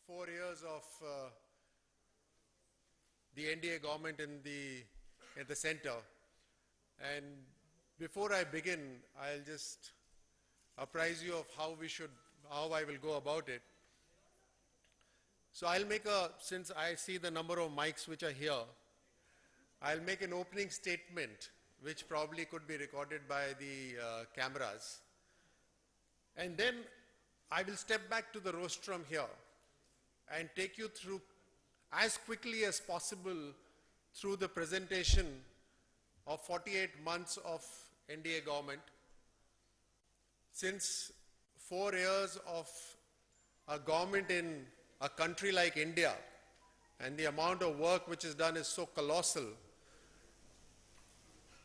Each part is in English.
4 years of the NDA government at the center. And before I begin, I'll just apprise you of how I will go about it. So since I see the number of mics which are here, I'll make an opening statement which probably could be recorded by the cameras. And then I will step back to the rostrum here and take you through as quickly as possible through the presentation of 48 months of NDA government. Since 4 years of a government in a country like India, and the amount of work which is done is so colossal,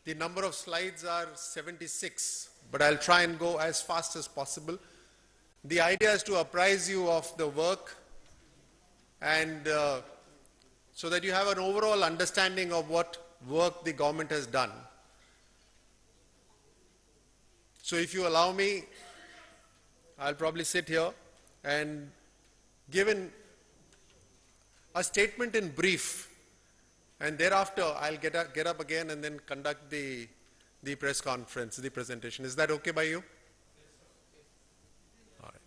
the number of slides are 76, but I'll try and go as fast as possible. The idea is to apprise you of the work and so that you have an overall understanding of what work the government has done. So if you allow me, I'll probably sit here and give a statement in brief, and thereafter I'll get up again and then conduct the press conference, the presentation. Is that okay by you? All right.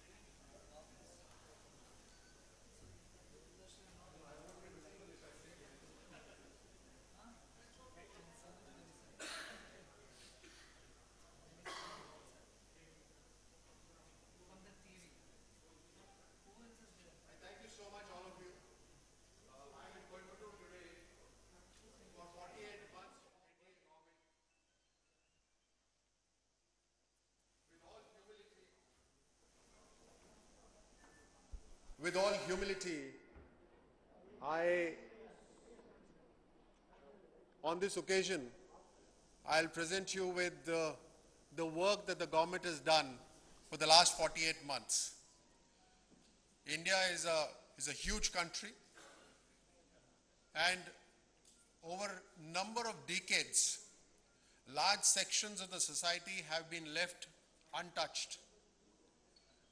Thank you so much, all of you. I'm in Coimbatore today for 48 months of NDA government. With all humility, on this occasion, I'll present you with the work that the government has done for the last 48 months. India is a huge country, and over a number of decades, large sections of the society have been left untouched.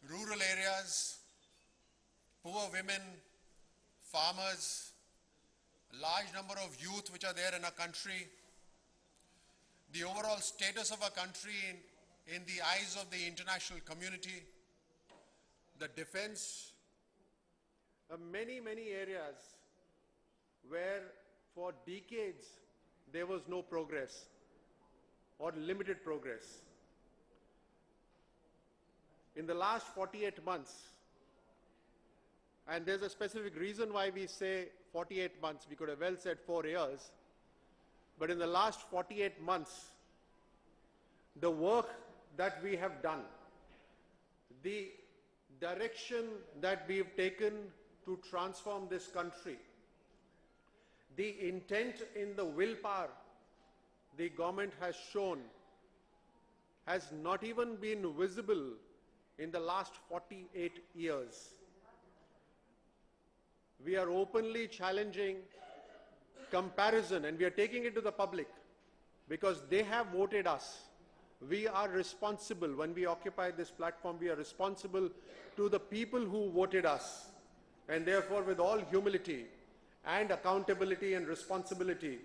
Rural areas, poor women, farmers, a large number of youth which are there in our country, the overall status of our country in the eyes of the international community, the defense, many areas where for decades there was no progress or limited progress. In the last 48 months, and there's a specific reason why we say 48 months, we could have well said 4 years, but in the last 48 months, the work that we have done, the direction that we've taken to transform this country, the intent in the willpower the government has shown has not even been visible in the last 48 years. We are openly challenging comparison, and we are taking it to the public because they have voted us. We are responsible. When we occupy this platform, we are responsible to the people who voted us. And therefore, with all humility and accountability and responsibility,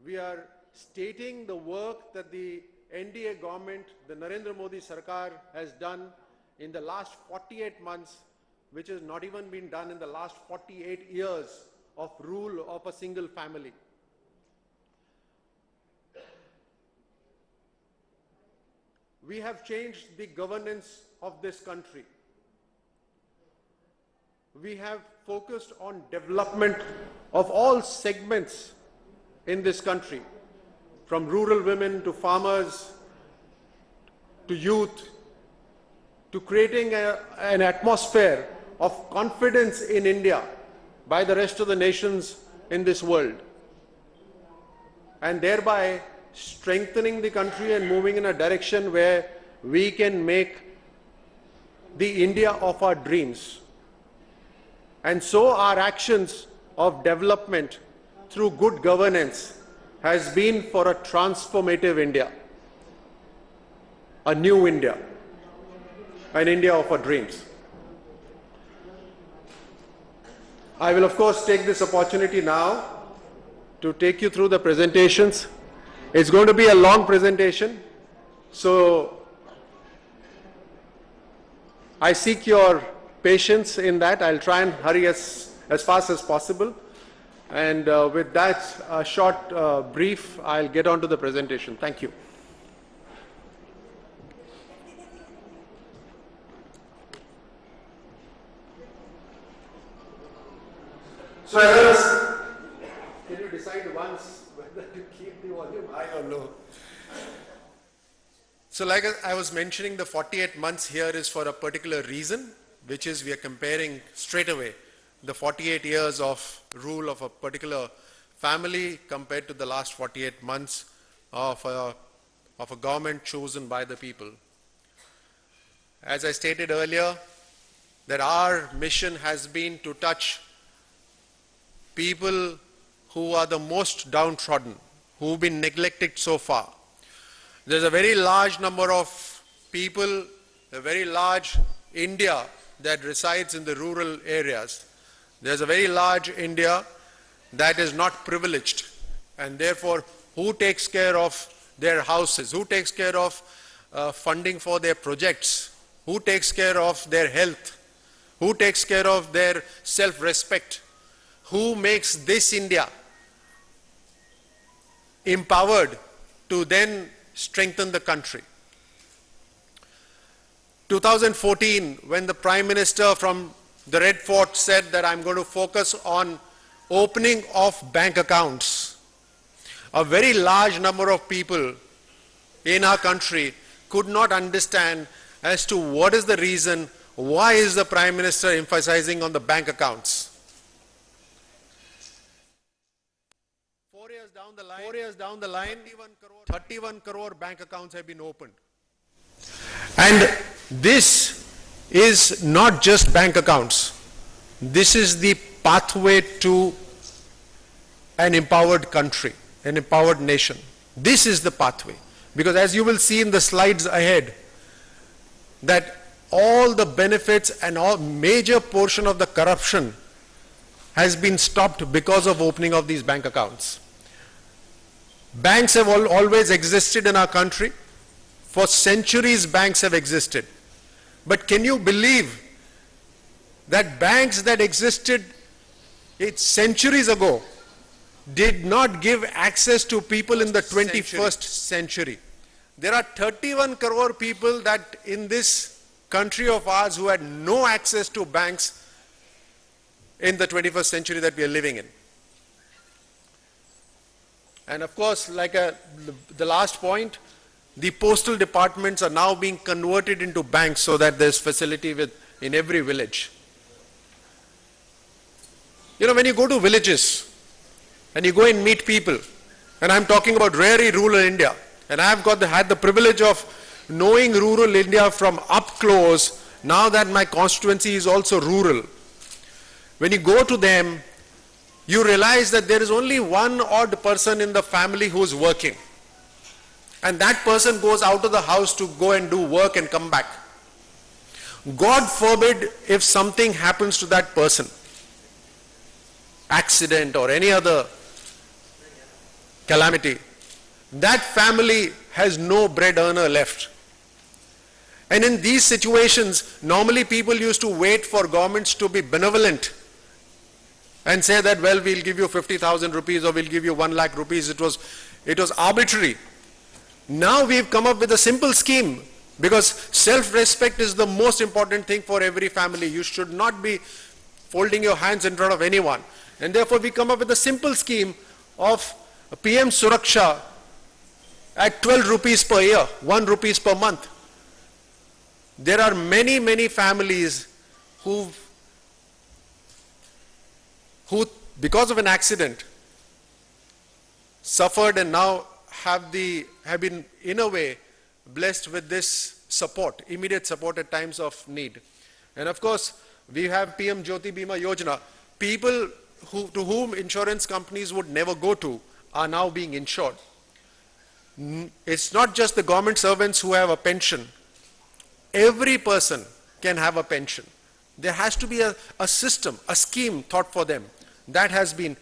we are stating the work that the NDA government, the Narendra Modi Sarkar, has done in the last 48 months, which has not even been done in the last 48 years of rule of a single family. We have changed the governance of this country. We have focused on development of all segments in this country, from rural women to farmers to youth, to creating an atmosphere of confidence in India by the rest of the nations in this world, and thereby strengthening the country and moving in a direction where we can make the India of our dreams. And so our actions of development through good governance has been for a transformative India, a new India, an India of our dreams. I will of course take this opportunity now to take you through the presentations. It's going to be a long presentation, so I seek your patience in that. I'll try and hurry as fast as possible. And with that short brief, I'll get on to the presentation. Thank you. So can you decide once whether to keep the volume high or low? So like I was mentioning, the 48 months here is for a particular reason, which is we are comparing straight away the 48 years of rule of a particular family compared to the last 48 months of a government chosen by the people. As I stated earlier, that our mission has been to touch people who are the most downtrodden, who've been neglected so far. There's a very large number of people, a very large India that resides in the rural areas. There's a very large India that is not privileged, and therefore who takes care of their houses, who takes care of funding for their projects, who takes care of their health, who takes care of their self-respect, who makes this India empowered to then strengthen the country. 2014, when the Prime Minister from the Red Fort said that I'm going to focus on opening of bank accounts, a very large number of people in our country could not understand as to what is the reason, why is the Prime Minister emphasizing on the bank accounts. 4 years down the line, 31 crore bank accounts have been opened. And this is not just bank accounts. This is the pathway to an empowered country, an empowered nation. This is the pathway. Because as you will see in the slides ahead, that all the benefits and all major portion of the corruption has been stopped because of opening of these bank accounts. Banks have always existed in our country. For centuries, banks have existed. But can you believe that banks that existed centuries ago did not give access to people in the 21st century? There are 31 crore people that in this country of ours who had no access to banks in the 21st century that we are living in. And of course, like the last point, the postal departments are now being converted into banks so that there's facility in every village. You know, when you go to villages and you go and meet people, and I'm talking about really rural India, and I've had the privilege of knowing rural India from up close, now that my constituency is also rural. When you go to them, you realize that there is only one odd person in the family who is working. And that person goes out of the house to go and do work and come back. God forbid if something happens to that person, accident or any other calamity, that family has no bread earner left. And in these situations, normally people used to wait for governments to be benevolent and say that, well, we'll give you 50,000 rupees or we'll give you 1 lakh rupees. It was arbitrary. Now we've come up with a simple scheme, because self-respect is the most important thing for every family. You should not be folding your hands in front of anyone. And therefore we come up with a simple scheme of PM Suraksha at 12 rupees per year, 1 rupees per month. There are many, many families who because of an accident suffered and now have been in a way blessed with this support, immediate support at times of need. And of course, we have PM Jyoti Bima Yojana. People to whom insurance companies would never go to are now being insured. It's not just the government servants who have a pension. Every person can have a pension. There has to be a system, a scheme thought for them. That has been,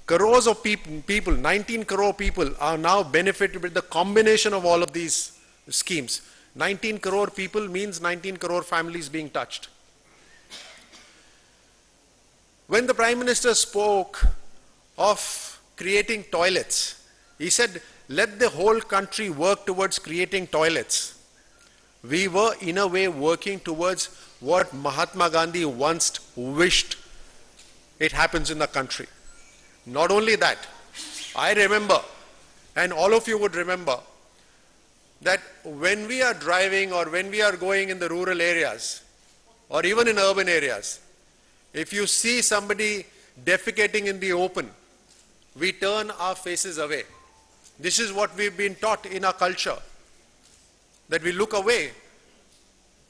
crores of people, 19 crore people are now benefited with the combination of all of these schemes. 19 crore people means 19 crore families being touched. When the Prime Minister spoke of creating toilets, he said, let the whole country work towards creating toilets. We were in a way working towards what Mahatma Gandhi once wished it happens in the country. Not only that, I remember, and all of you would remember, that when we are driving or when we are going in the rural areas, or even in urban areas, if you see somebody defecating in the open, we turn our faces away. This is what we've been taught in our culture, that we look away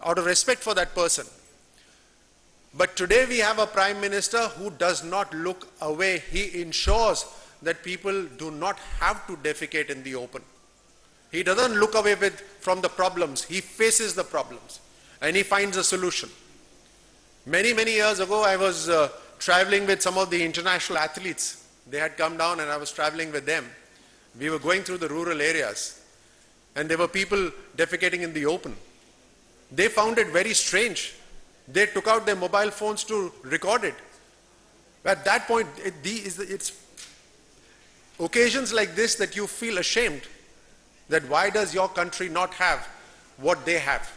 out of respect for that person. But today we have a Prime Minister who does not look away. He ensures that people do not have to defecate in the open. He doesn't look away from the problems. He faces the problems and he finds a solution. Many, many years ago, I was traveling with some of the international athletes. They had come down and I was traveling with them. We were going through the rural areas and there were people defecating in the open. They found it very strange. They took out their mobile phones to record it. At that point, it's occasions like this that you feel ashamed that why does your country not have what they have?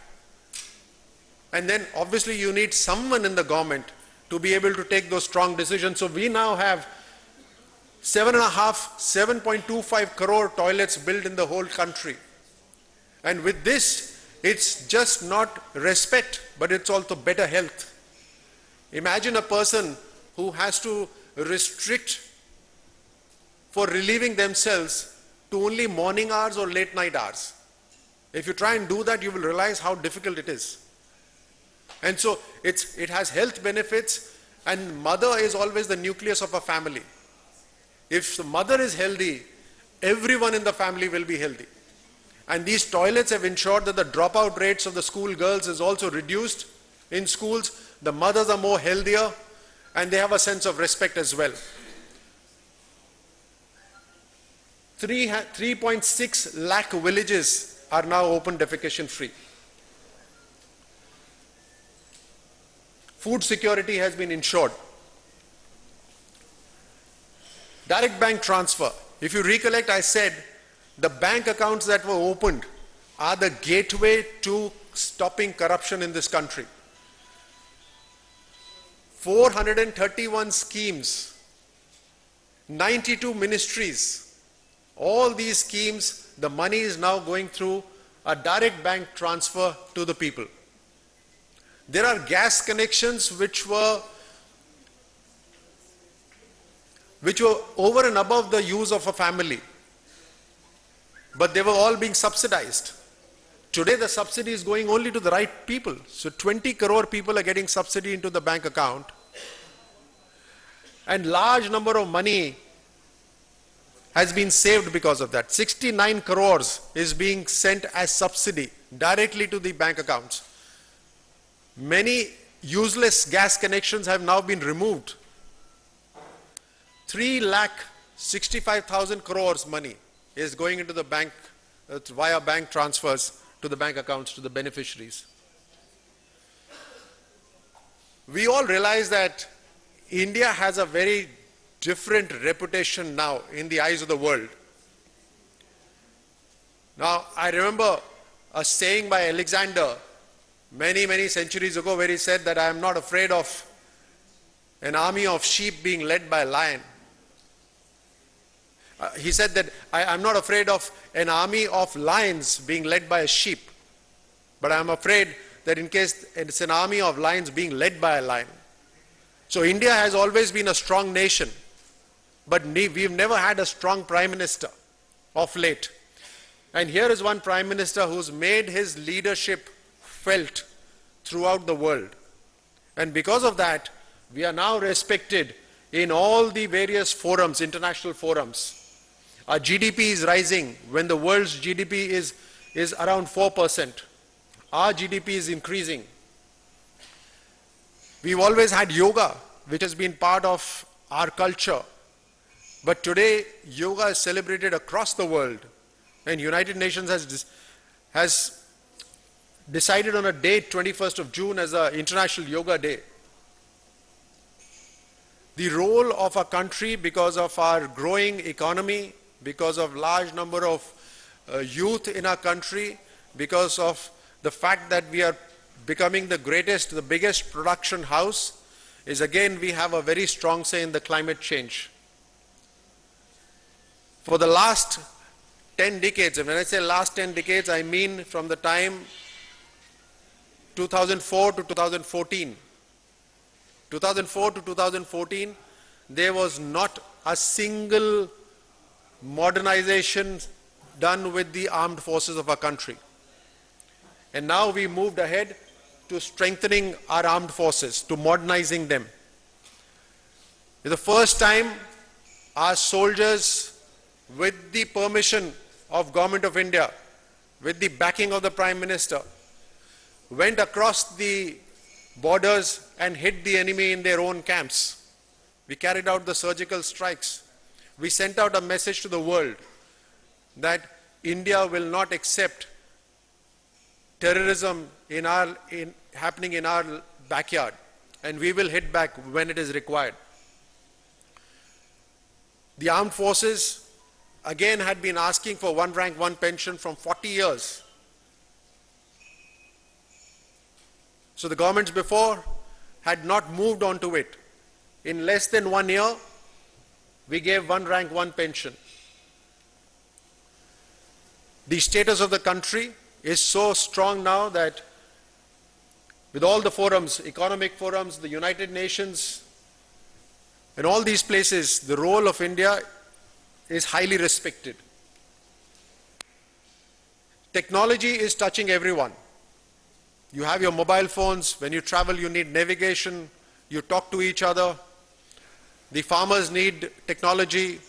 And then obviously you need someone in the government to be able to take those strong decisions. So we now have 7.25 crore toilets built in the whole country. And with this, it's just not respect, but it's also better health. Imagine a person who has to restrict for relieving themselves to only morning hours or late night hours. If you try and do that, you will realize how difficult it is. And so it has health benefits, and mother is always the nucleus of a family. If the mother is healthy, everyone in the family will be healthy. And these toilets have ensured that the dropout rates of the school girls is also reduced in schools. The mothers are more healthier and they have a sense of respect as well. 3.6 lakh villages are now open defecation free. Food security has been ensured. Direct bank transfer. If you recollect, I said the bank accounts that were opened are the gateway to stopping corruption in this country. 431 schemes, 92 ministries. All these schemes, the money is now going through a direct bank transfer to the people. There are gas connections which were over and above the use of a family, but they were all being subsidized. Today the subsidy is going only to the right people. So 20 crore people are getting subsidy into the bank account, and large number of money has been saved because of that. 69 crores is being sent as subsidy directly to the bank accounts. Many useless gas connections have now been removed. 3,65,000 crores money is going into the bank via bank transfers to the bank accounts to the beneficiaries. We all realize that India has a very different reputation now in the eyes of the world. Now, I remember a saying by Alexander many, many centuries ago where he said that I am not afraid of an army of sheep being led by a lion. He said that I'm not afraid of an army of lions being led by a sheep, but I'm afraid that in case it's an army of lions being led by a lion. So India has always been a strong nation, but we've never had a strong Prime Minister of late. And here is one Prime Minister who's made his leadership felt throughout the world. And because of that, we are now respected in all the various forums, international forums. Our GDP is rising when the world's GDP is around 4%. Our GDP is increasing. We've always had yoga, which has been part of our culture. But today, yoga is celebrated across the world. And United Nations has decided on a date, 21st of June, as an International Yoga Day. The role of our country, because of our growing economy, because of large number of youth in our country, because of the fact that we are becoming the biggest production house, is again we have a very strong say in the climate change. For the last 10 decades, and when I say last 10 decades, I mean from the time 2004 to 2014. 2004 to 2014, there was not a single modernization done with the armed forces of our country. And now we moved ahead to strengthening our armed forces, to modernizing them. For the first time, our soldiers, with the permission of Government of India, with the backing of the Prime Minister, went across the borders and hit the enemy in their own camps. We carried out the surgical strikes. We sent out a message to the world that India will not accept terrorism happening in our backyard, and we will hit back when it is required. The armed forces again had been asking for one rank, one pension from 40 years. So the governments before had not moved on to it. In less than 1 year, we gave one rank, one pension. The status of the country is so strong now that with all the forums, economic forums, the United Nations, in all these places, the role of India is highly respected. Technology is touching everyone. You have your mobile phones. When you travel, you need navigation. You talk to each other. The farmers need technology.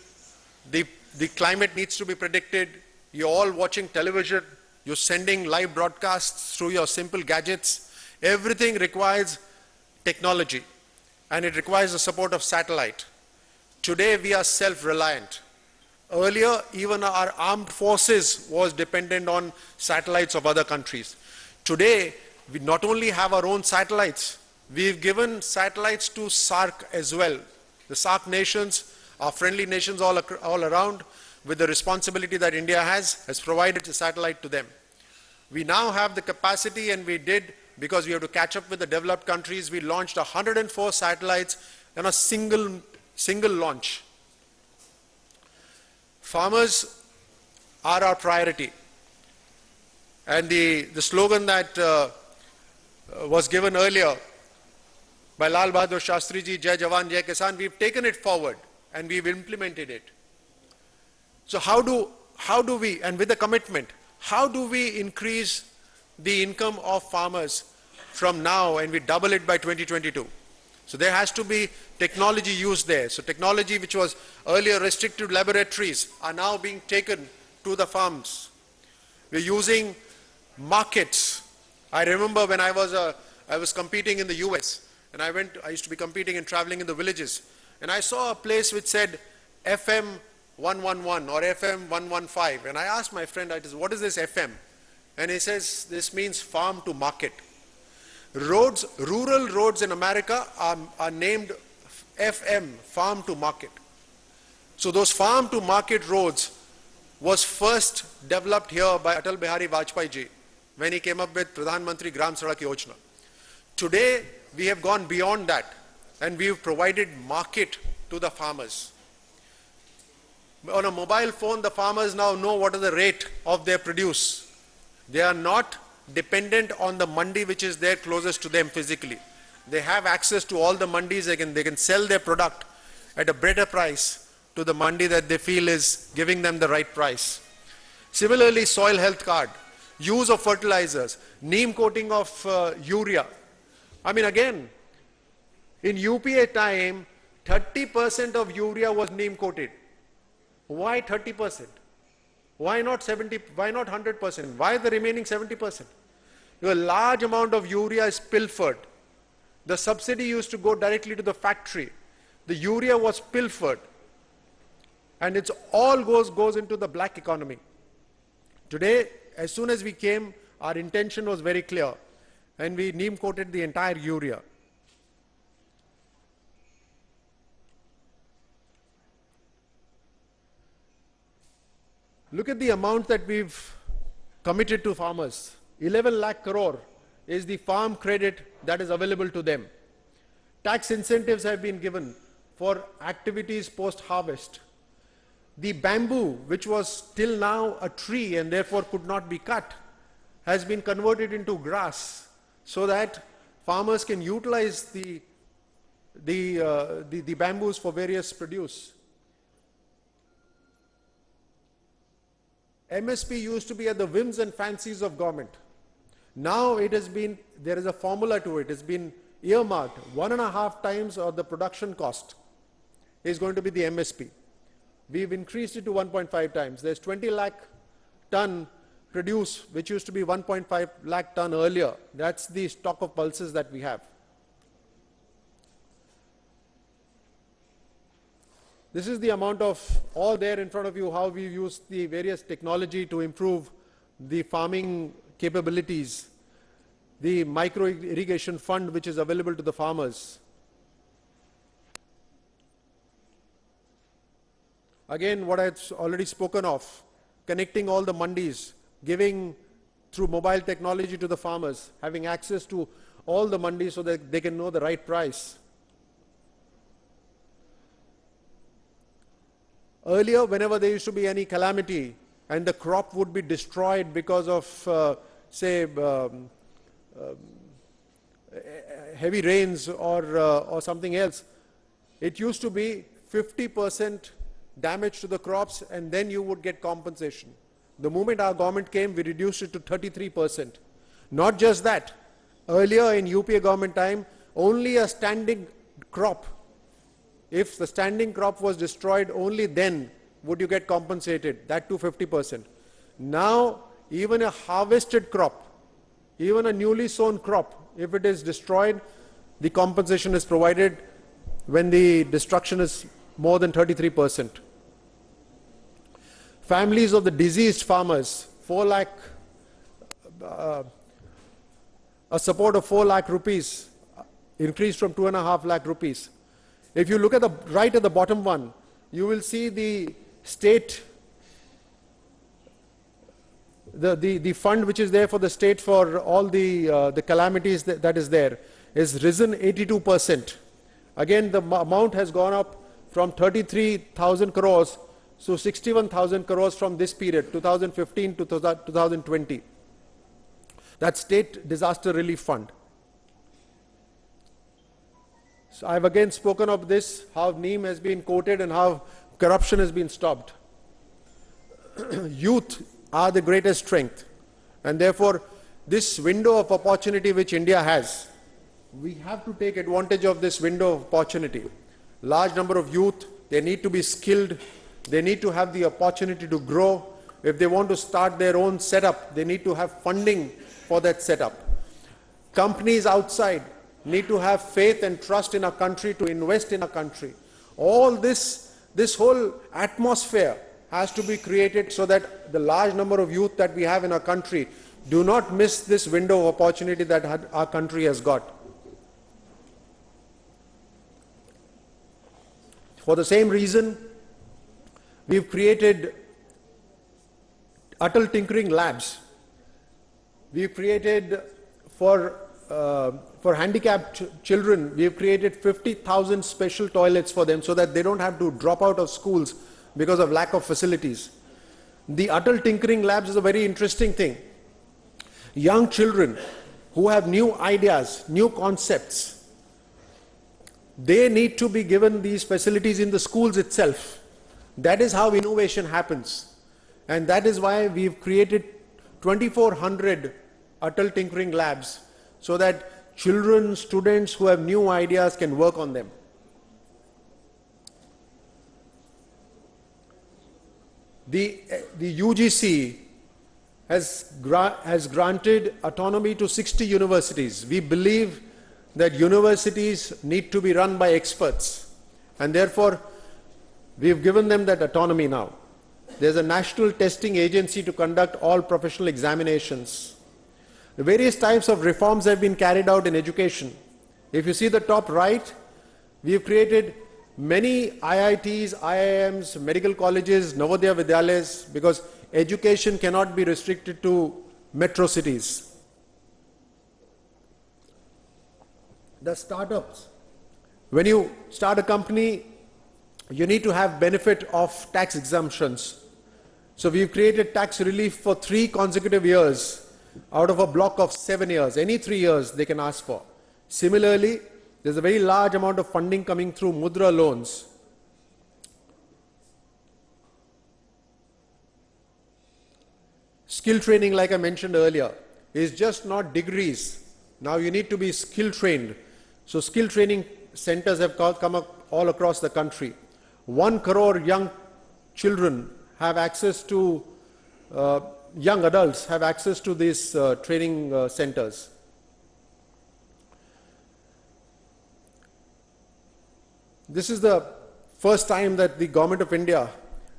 The climate needs to be predicted. You're all watching television. You're sending live broadcasts through your simple gadgets. Everything requires technology, and it requires the support of satellite. Today, we are self-reliant. Earlier, even our armed forces was dependent on satellites of other countries. Today, we not only have our own satellites, we've given satellites to SAARC as well. The SAARC nations, our friendly nations all around, with the responsibility that India has provided a satellite to them. We now have the capacity, and we did, because we have to catch up with the developed countries, we launched 104 satellites in a single launch. Farmers are our priority. And the slogan that was given earlier by Lal Bahadur Shastri ji, Jai Jawan, Jai Kisan, we've taken it forward and we've implemented it. So how do we, and with the commitment, how do we increase the income of farmers from now, and we double it by 2022? So there has to be technology used there. So technology which was earlier restricted to laboratories are now being taken to the farms. We're using markets. I remember when I was competing in the US, and I used to be competing and traveling in the villages, and I saw a place which said FM 111 or FM 115, and I asked my friend, what is this FM? And he says, this means farm to market. Roads, rural roads in America are named FM, farm to market. So those farm to market roads was first developed here by Atal Bihari Vajpayee ji when he came up with Pradhan Mantri Gram Sadak Yojana. Today, we have gone beyond that, and we've provided market to the farmers. On a mobile phone, the farmers now know what is the rate of their produce. They are not dependent on the mandi which is there closest to them physically. They have access to all the mandis. They can sell their product at a better price to the mandi that they feel is giving them the right price. Similarly, soil health card, use of fertilizers, neem coating of urea. I mean, again, in UPA time, 30% of urea was neem coated. Why 30%? Why not 70? Why not 100%? Why the remaining 70%? A large amount of urea is pilfered. The subsidy used to go directly to the factory. The urea was pilfered. And it's all goes into the black economy. Today, as soon as we came, our intention was very clear. And we neem coated the entire urea. Look at the amount that we've committed to farmers. 11 lakh crore is the farm credit that is available to them. Tax incentives have been given for activities post-harvest. The bamboo, which was till now a tree and therefore could not be cut, has been converted into grass so that farmers can utilize the bamboos for various produce. MSP used to be at the whims and fancies of government. Now it has been, there is a formula to it. It's been earmarked. 1.5 times of the production cost is going to be the MSP. We've increased it to 1.5 times. There's 20 lakh ton produce, which used to be 1.5 lakh ton earlier. That's the stock of pulses that we have. This is the amount of all there in front of you, how we've used the various technology to improve the farming capabilities, the micro irrigation fund which is available to the farmers. Again, what I've already spoken of, connecting all the mandis, giving through mobile technology to the farmers, having access to all the mandis so that they can know the right price. Earlier, whenever there used to be any calamity and the crop would be destroyed because of, heavy rains or something else, it used to be 50% damage to the crops and then you would get compensation. The moment our government came, we reduced it to 33%. Not just that, earlier in UPA government time, only a standing crop, if the standing crop was destroyed, only then would you get compensated, that to 50%. Now, even a harvested crop, even a newly sown crop, if it is destroyed, the compensation is provided when the destruction is more than 33%. Families of the diseased farmers, 4 lakh, a support of 4 lakh rupees, increased from 2.5 lakh rupees. If you look at the right at the bottom one, you will see the state, the fund which is there for the state for all the calamities that is there is risen 82%. Again, the amount has gone up from 33,000 crores to 61,000 crores from this period, 2015 to 2020. That's State Disaster Relief Fund. So I've again spoken of this, how neem has been coated and how corruption has been stopped. Youth are the greatest strength, and therefore this window of opportunity which India has, we have to take advantage of this window of opportunity. Large number of youth, they need to be skilled, they need to have the opportunity to grow. If they want to start their own setup, they need to have funding for that setup. Companies outside need to have faith and trust in our country to invest in our country. All this whole atmosphere has to be created so that the large number of youth that we have in our country do not miss this window of opportunity that our country has got. For the same reason, we've created Atal Tinkering Labs. We've created for handicapped children, we have created 50,000 special toilets for them so that they don't have to drop out of schools because of lack of facilities. The Atal Tinkering Labs is a very interesting thing. Young children who have new ideas, new concepts, they need to be given these facilities in the schools itself. That is how innovation happens. And that is why we've created 2,400 Atal Tinkering Labs so that children, students who have new ideas can work on them. The UGC has granted autonomy to 60 universities. We believe that universities need to be run by experts, and therefore we've given them that autonomy now. There's a national testing agency to conduct all professional examinations. The various types of reforms have been carried out in education. If you see the top right, we've created many IITs, IIMs, medical colleges, Navodaya Vidyalayas, because education cannot be restricted to metro cities. The startups. When you start a company, you need to have benefit of tax exemptions. So we've created tax relief for 3 consecutive years out of a block of 7 years. Any 3 years they can ask for. Similarly, there's a very large amount of funding coming through Mudra loans. Skill training, like I mentioned earlier, is just not degrees. Now you need to be skill trained. So skill training centers have come up all across the country. 1 crore young children have access to, young adults have access to these training centers. This is the first time that the Government of India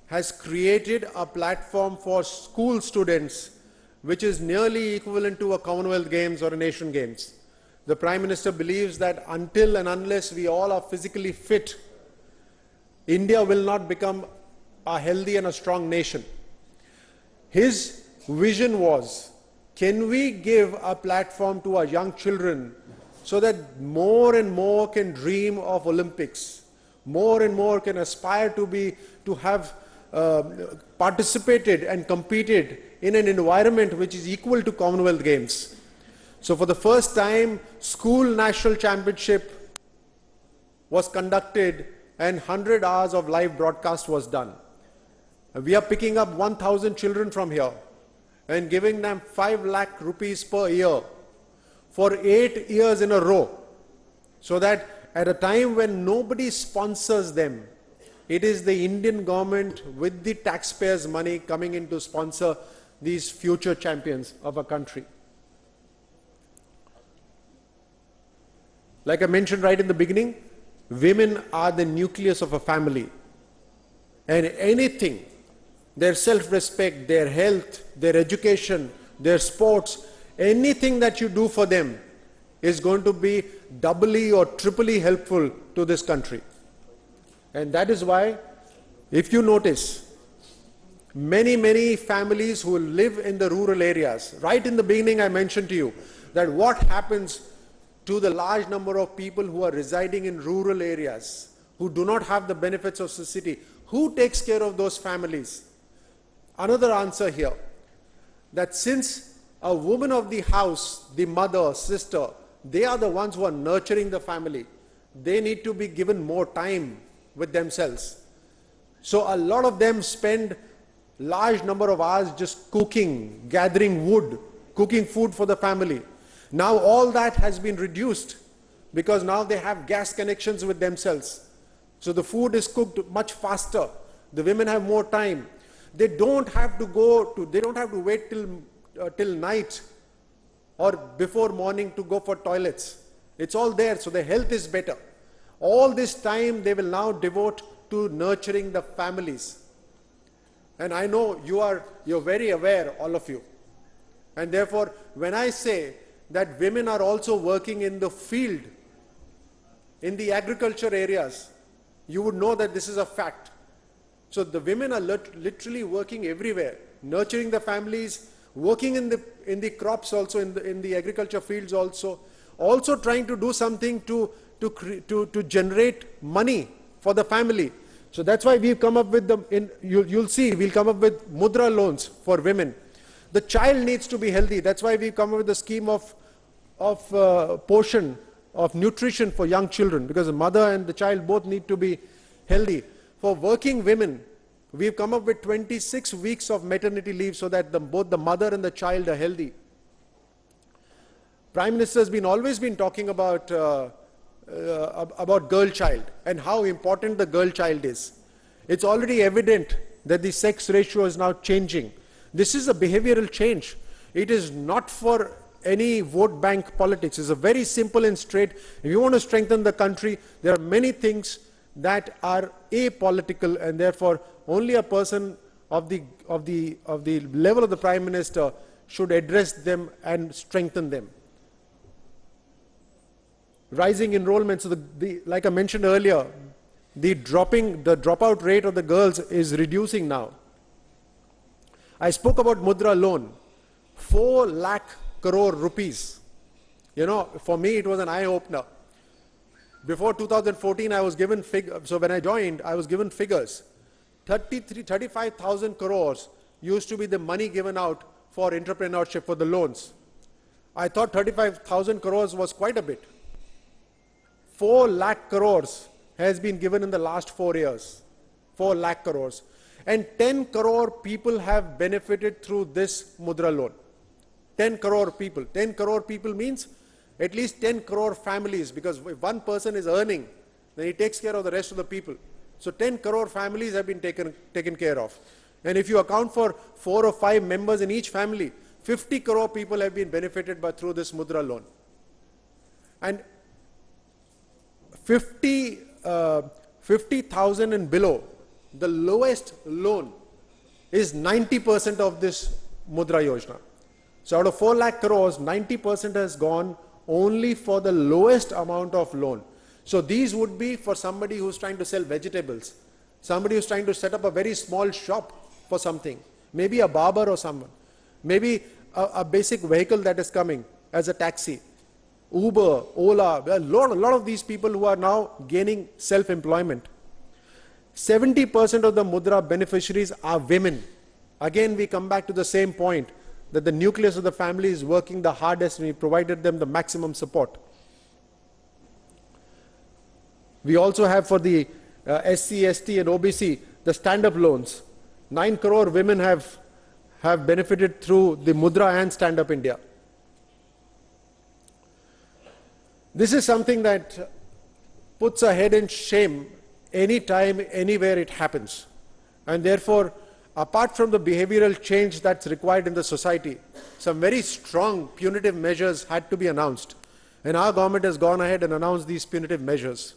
has created a platform for school students which is nearly equivalent to a Commonwealth Games or an Asian Games. The Prime Minister believes that until and unless we all are physically fit, India will not become a healthy and a strong nation. His vision was, can we give a platform to our young children so that more and more can dream of Olympics, more and more can aspire to have participated and competed in an environment which is equal to Commonwealth Games. So for the first time, school national championship was conducted and 100 hours of live broadcast was done. We are picking up 1,000 children from here and giving them 5 lakh rupees per year for 8 years in a row, so that at a time when nobody sponsors them, it is the Indian government with the taxpayers' money coming in to sponsor these future champions of a country. Like I mentioned right in the beginning, women are the nucleus of a family. And anything, their self-respect, their health, their education, their sports, anything that you do for them is going to be doubly or triply helpful to this country. And that is why, if you notice, many families who live in the rural areas, right in the beginning I mentioned to you that what happens to the large number of people who are residing in rural areas, who do not have the benefits of the city, who takes care of those families? Another answer here, that since a woman of the house, the mother, sister, they are the ones who are nurturing the family, they need to be given more time with themselves. So a lot of them spend large number of hours just cooking, gathering wood, cooking food for the family. Now all that has been reduced because now they have gas connections with themselves. So the food is cooked much faster. The women have more time. They don't have to wait till night or before morning to go for toilets. It's all there, so their health is better. All this time they will now devote to nurturing the families. And I know you're very aware, all of you. And therefore, when I say that women are also working in the field, in the agriculture areas, you would know that this is a fact. So the women are literally working everywhere, nurturing the families, working in the crops also, in the agriculture fields also trying to do something to generate money for the family. So that's why we've come up with you'll see, we'll come up with Mudra loans for women. The child needs to be healthy. That's why we've come up with a scheme of portion, of nutrition for young children, because the mother and the child both need to be healthy. For working women, we've come up with 26 weeks of maternity leave so that both the mother and the child are healthy. Prime Minister has always been talking about girl child and how important the girl child is. It's already evident that the sex ratio is now changing. This is a behavioral change. It is not for any vote bank politics. It's a very simple and straight. If you want to strengthen the country, there are many things that are apolitical, and therefore only a person of the level of the Prime Minister should address them and strengthen them. Rising enrollment. So like I mentioned earlier, the dropout rate of the girls is reducing now. I spoke about Mudra loan, 4 lakh crore rupees. You know, for me it was an eye-opener. Before 2014, I was given so when I joined, I was given figures. 35,000 crores used to be the money given out for entrepreneurship, for the loans. I thought 35,000 crores was quite a bit. 4 lakh crores has been given in the last 4 years. 4 lakh crores. And 10 crore people have benefited through this Mudra loan. 10 crore people. 10 crore people means at least 10 crore families, because if one person is earning, then he takes care of the rest of the people. So 10 crore families have been taken care of. And if you account for 4 or 5 members in each family, 50 crore people have been benefited through this Mudra loan. And 50,000 and below, the lowest loan is 90% of this Mudra Yojana. So out of 4 lakh crores, 90% has gone only for the lowest amount of loan. So these would be for somebody who's trying to sell vegetables, somebody who's trying to set up a very small shop for something, maybe a barber or someone, maybe a basic vehicle that is coming as a taxi, Uber, Ola, a lot of these people who are now gaining self-employment. 70% of the Mudra beneficiaries are women. Again, we come back to the same point, that the nucleus of the family is working the hardest, and we provided them the maximum support. We also have for the SC, ST and OBC, the stand-up loans. 9 crore women have benefited through the Mudra and Stand Up India. This is something that puts a head in shame anytime, anywhere it happens. And therefore, apart from the behavioral change that's required in the society, some very strong punitive measures had to be announced. And our government has gone ahead and announced these punitive measures.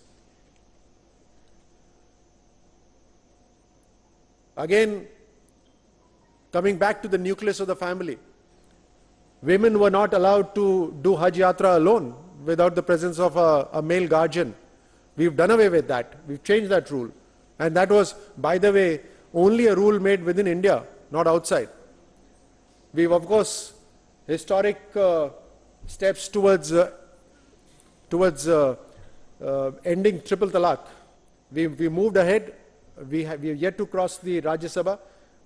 Again, coming back to the nucleus of the family, women were not allowed to do Hajj Yatra alone without the presence of a male guardian. We've done away with that. We've changed that rule. And that was, by the way, only a rule made within India, not outside. We've, of course, historic steps towards ending triple talaq. We moved ahead. We have yet to cross the Rajya Sabha,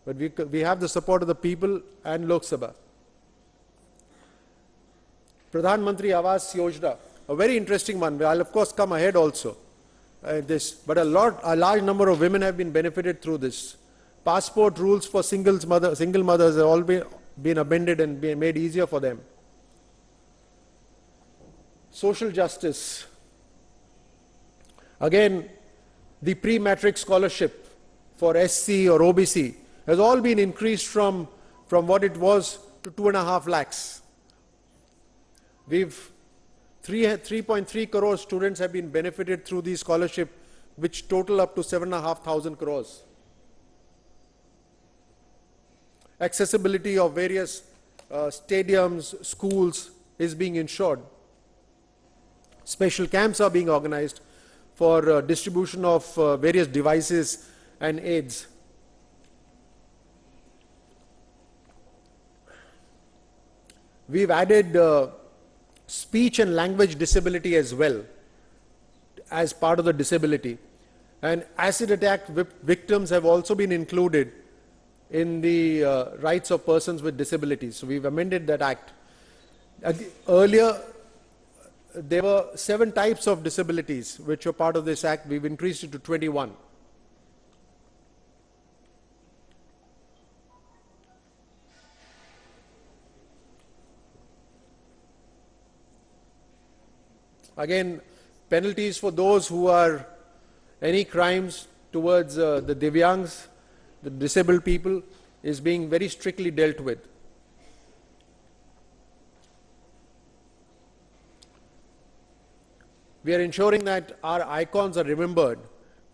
but we have the support of the people and Lok Sabha. Pradhan Mantri Awas Yojana, a very interesting one. I'll of course come ahead also. But a large number of women have been benefited through this. Passport rules for single mothers have all been amended and been made easier for them. Social justice. Again, the pre-matric scholarship for SC or OBC has all been increased from what it was to 2.5 lakhs. We've 3.3 crore students have been benefited through the scholarship, which total up to 7,500 crores. Accessibility of various stadiums, schools is being ensured. Special camps are being organized for distribution of various devices and aids. We've added speech and language disability as well as part of the disability. And acid attack victims have also been included in the rights of persons with disabilities. So we've amended that act. Earlier, there were 7 types of disabilities which were part of this act. We've increased it to 21. Again, penalties for those who are any crimes towards the Divyangs, the disabled people, is being very strictly dealt with. We are ensuring that our icons are remembered,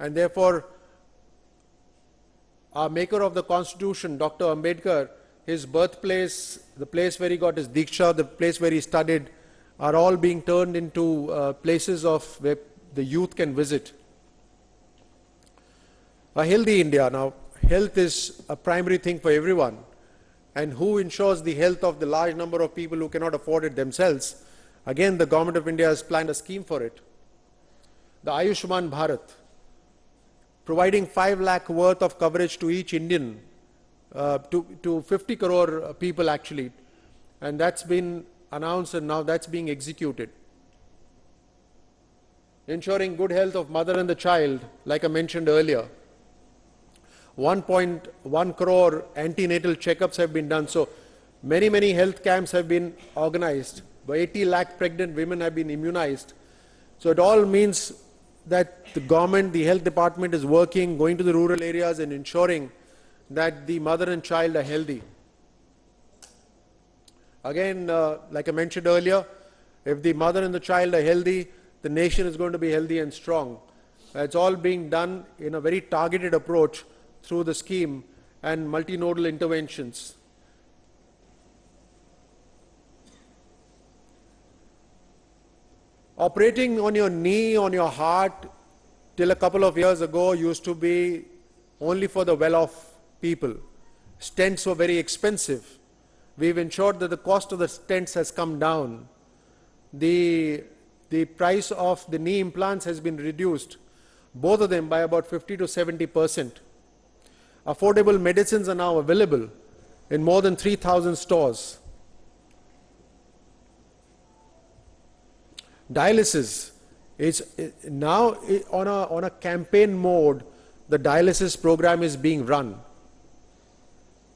and therefore our maker of the Constitution, Dr. Ambedkar, his birthplace, the place where he got his Diksha, the place where he studied, are all being turned into places of where the youth can visit. A healthy India. Now, health is a primary thing for everyone. And who ensures the health of the large number of people who cannot afford it themselves? Again, the government of India has planned a scheme for it. The Ayushman Bharat, providing 5 lakh worth of coverage to each Indian, to 50 crore people actually. And that's been announced and now that's being executed. Ensuring good health of mother and the child, like I mentioned earlier. 1.1 crore antenatal checkups have been done. So many health camps have been organized. 80 lakh pregnant women have been immunized. So it all means that the government, the health department is working, going to the rural areas and ensuring that the mother and child are healthy. Again, like I mentioned earlier, if the mother and the child are healthy, the nation is going to be healthy and strong. It's all being done in a very targeted approach through the scheme and multinodal interventions. Operating on your knee, on your heart, till a couple of years ago used to be only for the well-off people. Stents were very expensive. We've ensured that the cost of the stents has come down. The price of the knee implants has been reduced, both of them by about 50 to 70%. Affordable medicines are now available in more than 3,000 stores. Dialysis is now on a campaign mode. The dialysis program is being run.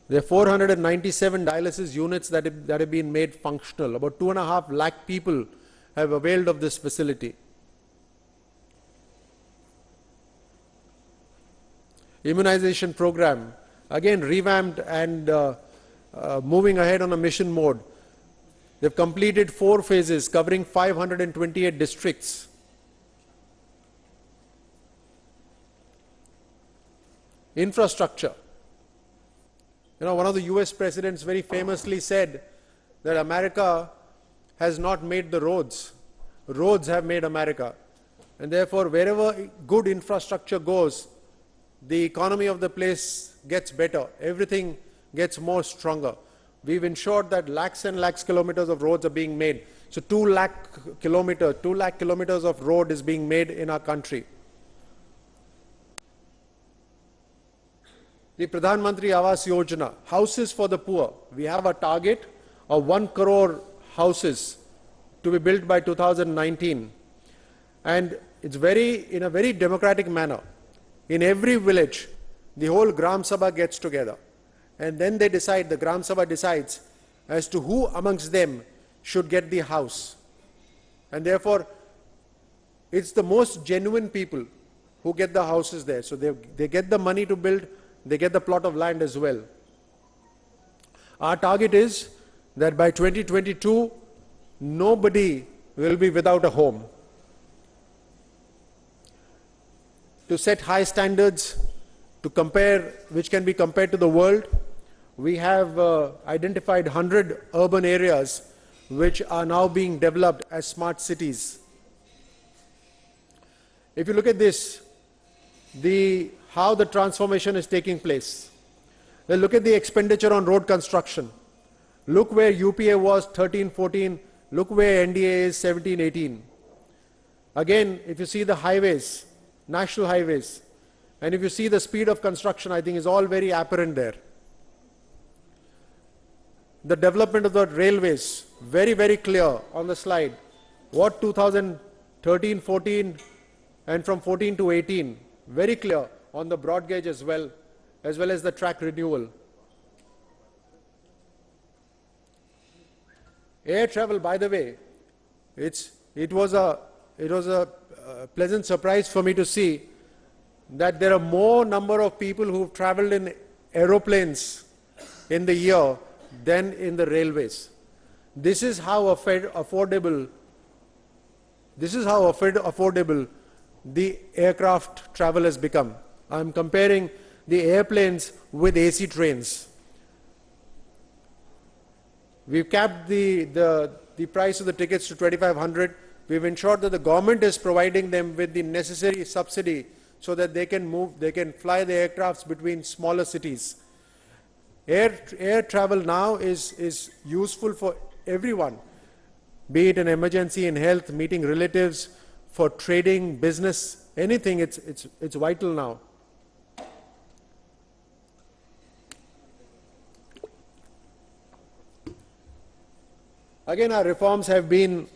There are 497 dialysis units that have been made functional. About 2.5 lakh people have availed of this facility. Immunization program, again revamped and moving ahead on a mission mode. They've completed 4 phases covering 528 districts. Infrastructure. You know, one of the US presidents very famously said that America has not made the roads. Roads have made America. And therefore, wherever good infrastructure goes, the economy of the place gets better. Everything gets more stronger. We've ensured that lakhs and lakhs kilometers of roads are being made. So 2 lakh kilometers of road is being made in our country. The Pradhan Mantri Awas Yojana, houses for the poor. We have a target of 1 crore houses to be built by 2019. And it's in a very democratic manner. In every village, the whole Gram Sabha gets together. And then they decide, the Gram Sabha decides as to who amongst them should get the house. And therefore, it's the most genuine people who get the houses there. So they get the money to build, they get the plot of land as well. Our target is that by 2022, nobody will be without a home. To set high standards, to compare, which can be compared to the world, we have identified 100 urban areas which are now being developed as smart cities. If you look at this, how the transformation is taking place. Well, look at the expenditure on road construction. Look where UPA was 13-14, look where NDA is 17-18. Again, if you see the highways, national highways, and if you see the speed of construction, I think is all very apparent there. The development of the railways, very clear on the slide. What 2013-14 and from 14 to 18, very clear on the broad gauge as well as the track renewal. Air travel, by the way, it was a pleasant surprise for me to see that there are more number of people who've traveled in aeroplanes in the year than in the railways. This is how affordable This is how affordable the aircraft travel has become. I'm comparing the airplanes with AC trains. We've capped the price of the tickets to 2,500. We've ensured that the government is providing them with the necessary subsidy so that they can fly the aircrafts between smaller cities. Air travel now is useful for everyone, be it an emergency in health, meeting relatives, for trading, business, anything. It's vital now. Again, our reforms have been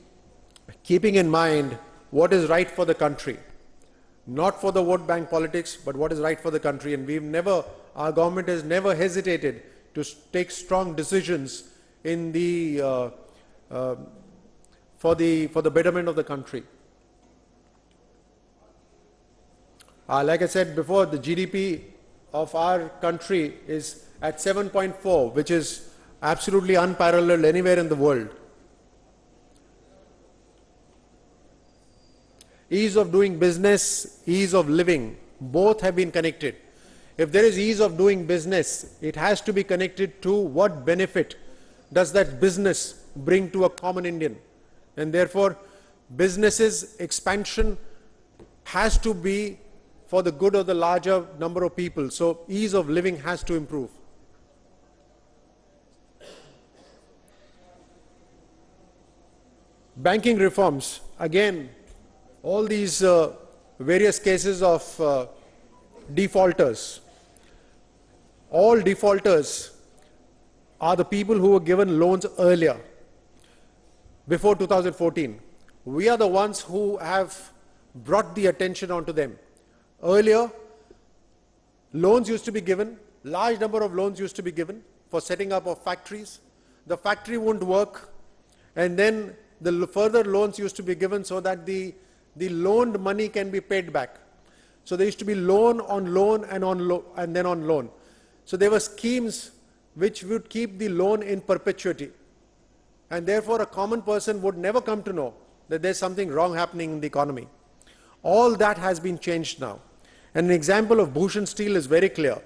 keeping in mind what is right for the country, not for the vote bank politics, but what is right for the country. And our government has never hesitated to take strong decisions in for the betterment of the country. Like I said before, the GDP of our country is at 7.4, which is absolutely unparalleled anywhere in the world. Ease of doing business, ease of living, both have been connected. If there is ease of doing business, it has to be connected to what benefit does that business bring to a common Indian. And therefore, businesses' expansion has to be for the good of the larger number of people. So ease of living has to improve. Banking reforms, again, all these various cases of defaulters. All defaulters are the people who were given loans earlier, before 2014. We are the ones who have brought the attention onto them. Earlier, loans used to be given, large number of loans used to be given for setting up of factories. The factory wouldn't work, and then the further loans used to be given so that the loaned money can be paid back. So there used to be loan and then on loan. So there were schemes which would keep the loan in perpetuity. And therefore a common person would never come to know that there's something wrong happening in the economy. All that has been changed now. And an example of Bhushan Steel is very clear.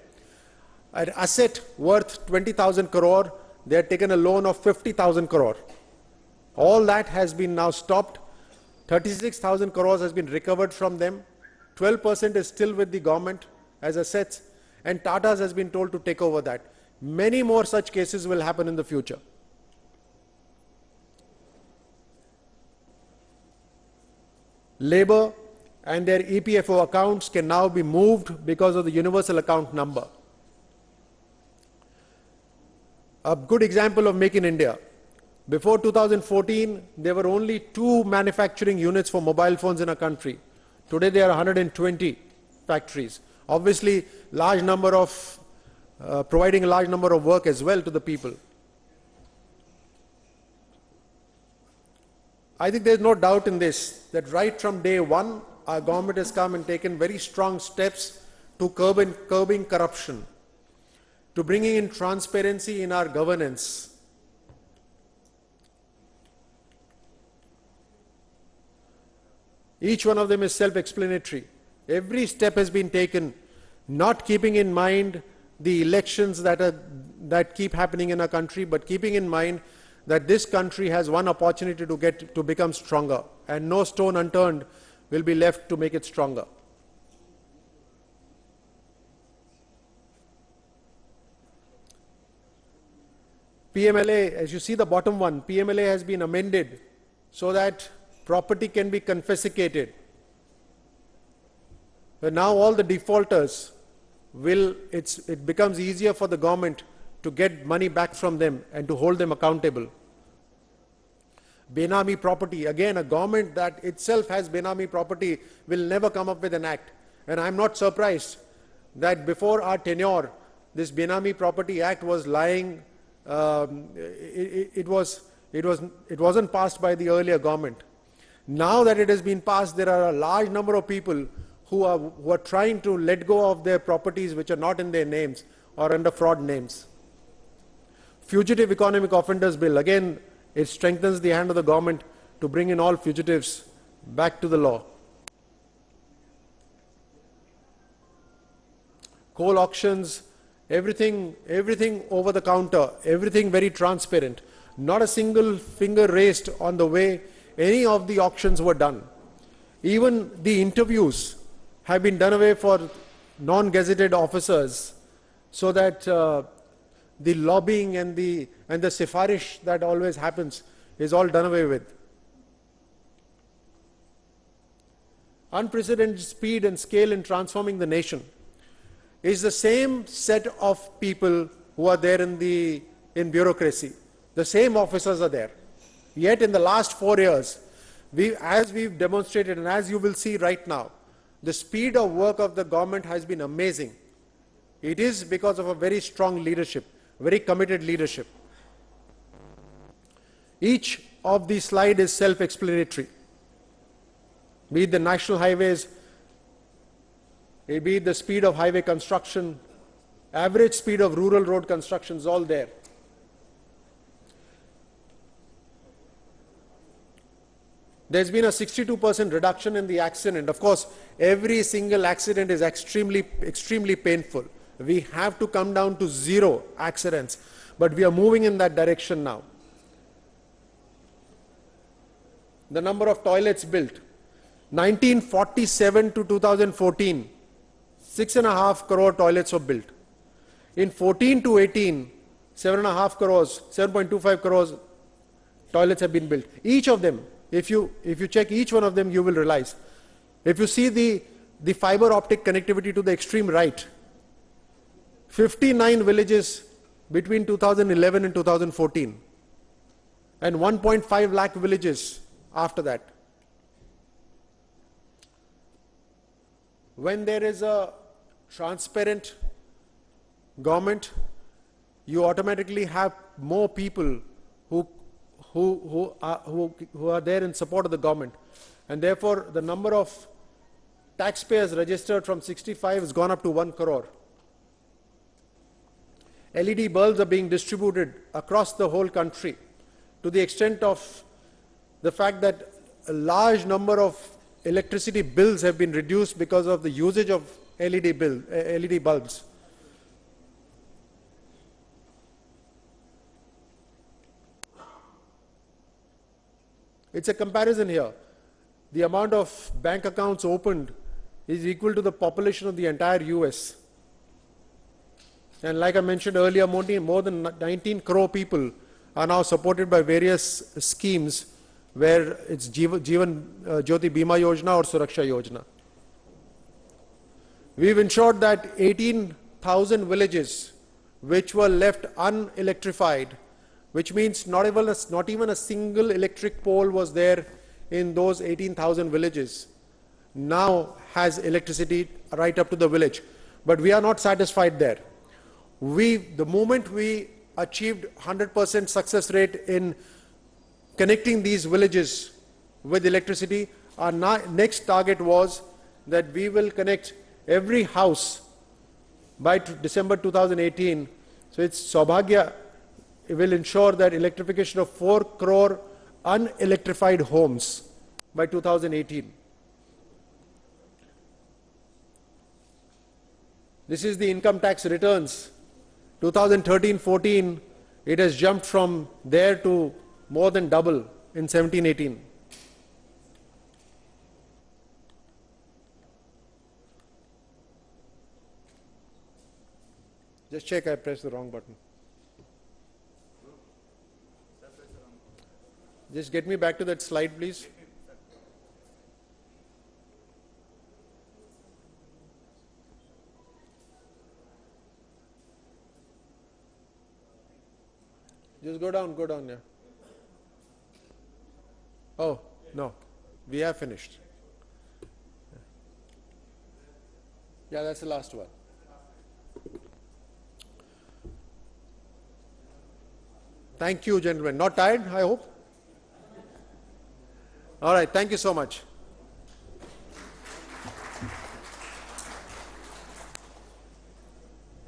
An asset worth 20,000 crore, they had taken a loan of 50,000 crore. All that has been now stopped. 36,000 crores has been recovered from them. 12% is still with the government as assets, and Tata's has been told to take over that. Many more such cases will happen in the future. Labor and their EPFO accounts can now be moved because of the universal account number. A good example of Make in India. Before 2014, there were only 2 manufacturing units for mobile phones in our country. Today there are 120 factories. Obviously, providing a large number of work as well to the people. I think there's no doubt in this, that right from day one, our government has come and taken very strong steps to curbing corruption, to bringing in transparency in our governance. Each one of them is self-explanatory. Every step has been taken, not keeping in mind the elections that keep happening in our country, but keeping in mind that this country has one opportunity to become stronger, and no stone unturned will be left to make it stronger. PMLA, as you see the bottom one, PMLA has been amended so that property can be confiscated. But now all the defaulters it becomes easier for the government to get money back from them and to hold them accountable. Benami property, again, a government that itself has Benami property will never come up with an act. And I'm not surprised that before our tenure, this Benami Property Act was lying, it wasn't passed by the earlier government. Now that it has been passed, there are a large number of people who are trying to let go of their properties which are not in their names or under fraud names. Fugitive Economic Offenders Bill, again, it strengthens the hand of the government to bring in all fugitives Back to the law. Coal auctions, everything over the counter, everything very transparent. Not a single finger raised on the way any of the auctions were done. Even the interviews have been done away for non-gazetted officers, so that the lobbying and the sifarish that always happens is all done away with. Unprecedented speed and scale in transforming the nation is the same set of people who are there in bureaucracy. The same officers are there. Yet in the last 4 years, as we've demonstrated and as you will see right now, the speed of work of the government has been amazing. It is because of a very strong leadership, very committed leadership. Each of these slides is self-explanatory. Be it the national highways, be it the speed of highway construction, average speed of rural road construction is all there. There's been a 62% reduction in the accident. Of course, every single accident is extremely painful. We have to come down to 0 accidents, but we are moving in that direction now. The number of toilets built. 1947 to 2014, 6.5 crore toilets were built. In 14 to 18, 7.5 crores, 7.25 crores toilets have been built. Each of them, if you check each one of them, you will realize. If you see the fiber optic connectivity to the extreme right, 59 villages between 2011 and 2014, and 1.5 lakh villages after that. When there is a transparent government, you automatically have more people who are there in support of the government, and therefore the number of taxpayers registered from 65 has gone up to 1 crore. LED bulbs are being distributed across the whole country, to the extent of the fact that a large number of electricity bills have been reduced because of the usage of LED bulbs. It's a comparison here. The amount of bank accounts opened is equal to the population of the entire US. And like I mentioned earlier, more than 19 crore people are now supported by various schemes, where it's Jyoti Bima Yojana or Suraksha Yojana. We've ensured that 18,000 villages which were left unelectrified, which means not even a single electric pole was there in those 18,000 villages, now has electricity right up to the village. But we are not satisfied there. The moment we achieved 100% success rate in connecting these villages with electricity, our next target was that we will connect every house by December 2018. So it's Saubhagya. It will ensure that electrification of 4 crore unelectrified homes by 2018. This is the income tax returns. 2013-14, it has jumped from there to more than double in 17-18. Just check I pressed the wrong button. Just get me back to that slide, please. Just go down, yeah. Oh, no, we have finished. Yeah, that's the last one. Thank you, gentlemen. Not tired, I hope? All right, thank you so much.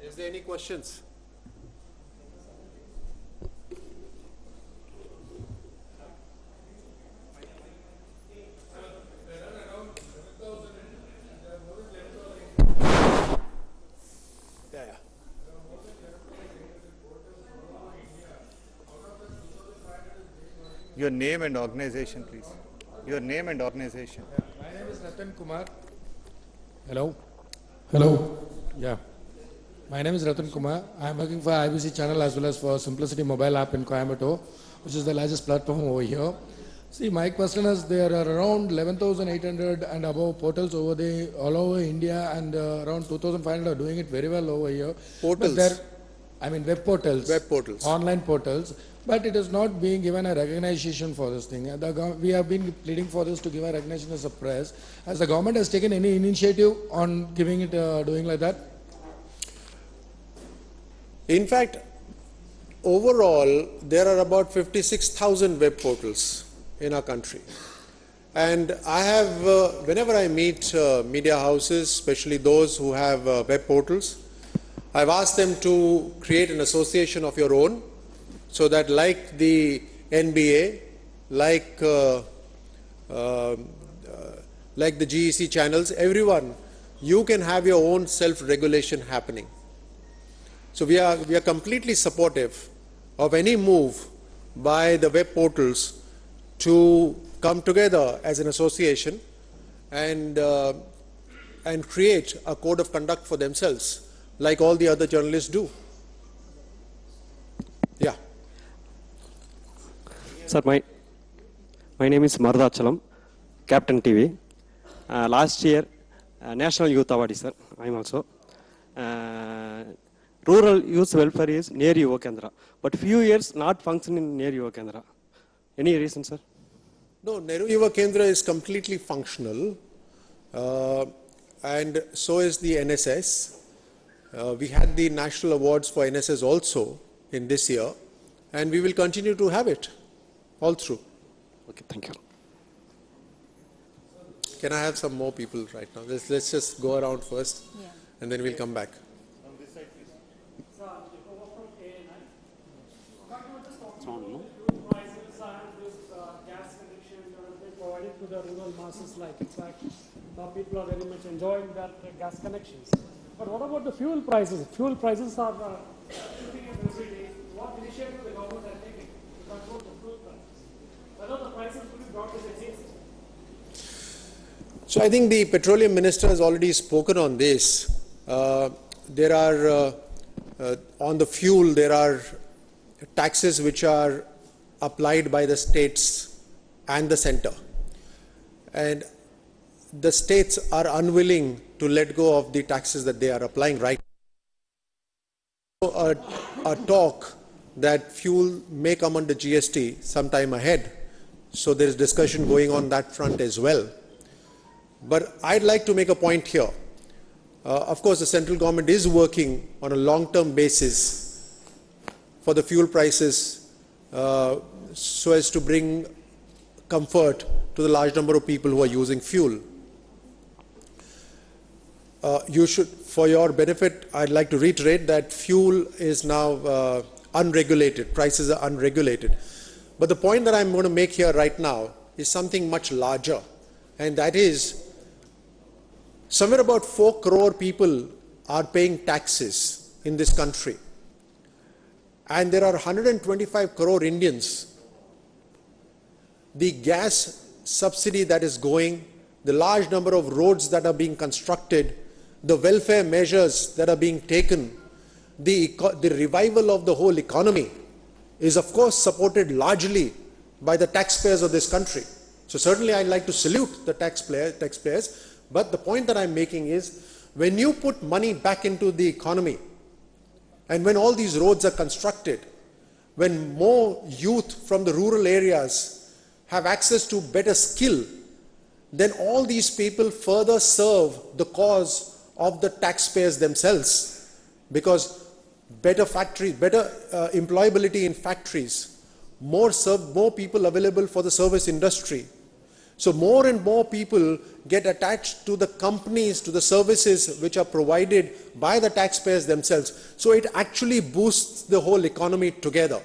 Is there any questions? Your name and organization, please. Your name and organization. My name is Ratan Kumar. Hello. Hello. Yeah. My name is Ratan Kumar. I am working for IBC channel as well as for Simplicity mobile app in Coimbatore, which is the largest platform over here. See, my question is there are around 11,800 and above portals over the all over India, and around 2,500 are doing it very well over here. Portals? But I mean web portals. Web portals. Online portals. But it is not being given a recognition for this thing. We have been pleading for this to give a recognition as a press. Has the government has taken any initiative on giving it, doing like that? In fact, overall, there are about 56,000 web portals in our country. And I have, whenever I meet media houses, especially those who have web portals, I've asked them to create an association of your own, so that like the NBA, like the GEC channels, everyone, you can have your own self-regulation happening. So we are completely supportive of any move by the web portals to come together as an association and create a code of conduct for themselves, like all the other journalists do. Yeah. Sir, my name is Mardachalam, Captain TV. Last year, National Youth Award, sir. I am also. Rural Youth Welfare is near Yuva Kendra, but few years not functioning near Yuva Kendra. Any reason, sir? No, Nehru Yuva Kendra is completely functional, and so is the NSS. We had the national awards for NSS also in this year, and we will continue to have it all through. Okay, thank you. Can I have some more people right now? Let's just go around first, and then we'll come back. To the rural masses, like in fact, people are very much enjoying that gas connections. But what about the fuel prices? Fuel prices are shooting up every day. What initiative the government are taking to control the fuel prices? Whether the prices will be brought to the GST? So I think the petroleum minister has already spoken on this. There are, on the fuel, there are taxes which are applied by the states and the center. And the states are unwilling to let go of the taxes that they are applying right now. A talk that fuel may come under GST sometime ahead. So there is discussion going on that front as well. But I'd like to make a point here. Of course, the central government is working on a long-term basis for the fuel prices so as to bring comfort to the large number of people who are using fuel. You should, for your benefit, I'd like to reiterate that fuel is now unregulated, prices are unregulated. But the point that I'm going to make here right now is something much larger, and that is somewhere about 4 crore people are paying taxes in this country, and there are 125 crore Indians. The gas subsidy that is going, the large number of roads that are being constructed, the welfare measures that are being taken, the revival of the whole economy is of course supported largely by the taxpayers of this country. So certainly I'd like to salute the taxpayers, but the point that I'm making is when you put money back into the economy and when all these roads are constructed, when more youth from the rural areas have access to better skill, then all these people further serve the cause of the taxpayers themselves, because better factories, better employability in factories, more people available for the service industry. So more and more people get attached to the companies, to the services which are provided by the taxpayers themselves. So it actually boosts the whole economy together.